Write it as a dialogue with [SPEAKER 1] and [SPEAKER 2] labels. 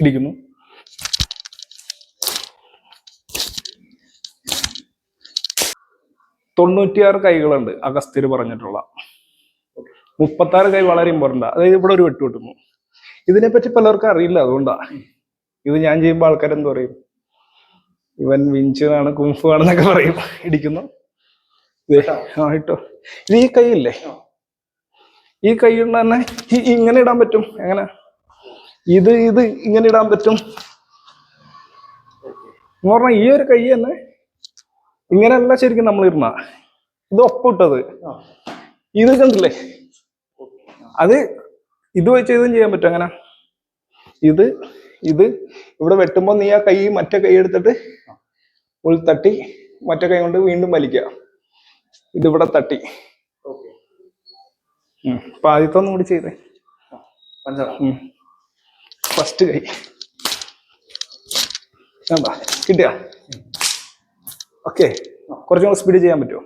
[SPEAKER 1] ഇരിക്കുന്നു. തൊണ്ണൂറ്റിയാറ് കൈകളുണ്ട് അഗസ്ത്യർ പറഞ്ഞിട്ടുള്ള. 36 കൈ വളരെ ഇമ്പോർട്ടൻ്റ്. അതായത് ഇവിടെ ഒരു വെട്ട് കിട്ടുന്നു. ഇതിനെപ്പറ്റി പലർക്കും അറിയില്ല, അതുകൊണ്ടാ. ഇത് ഞാൻ ചെയ്യുമ്പോൾ ആൾക്കാർ എന്ത് പറയും, ഇവൻ വിഞ്ചാണ് കുംഫു ആണെന്നൊക്കെ പറയും. ഇടിക്കുന്നു. ഇട്ടോ. ഇത് ഈ കൈ ഇല്ലേ, ഈ കൈ കൊണ്ട് തന്നെ ഇങ്ങനെ ഇടാൻ പറ്റും. എങ്ങനെ ഇത് ഇങ്ങനെ ഇടാൻ പറ്റും എന്ന് പറഞ്ഞാൽ ഈ ഒരു കൈ തന്നെ ഇങ്ങനെയല്ല ശരിക്കും നമ്മൾ ഇടുന്ന. ഇത് ഒപ്പിട്ടത് ഇത് കണ്ടില്ലേ, അത് ഇത് വെച്ച് ഇതും ചെയ്യാൻ പറ്റും. അങ്ങനെ ഇത് ഇവിടെ വെട്ടുമ്പോൾ നീ ആ കൈ മറ്റേ കൈ എടുത്തിട്ട് തട്ടി മറ്റേ കൈ കൊണ്ട് വീണ്ടും വലിക്കുക. ഇതിവിടെ തട്ടി. അപ്പൊ ആദ്യത്തെ ഒന്നും കൂടി ചെയ്തേ. ഫസ്റ്റ് കൈ എന്താ കിട്ടിയ? ഓക്കെ, കുറച്ചും കൂടെ സ്പീഡ് ചെയ്യാൻ പറ്റുമോ?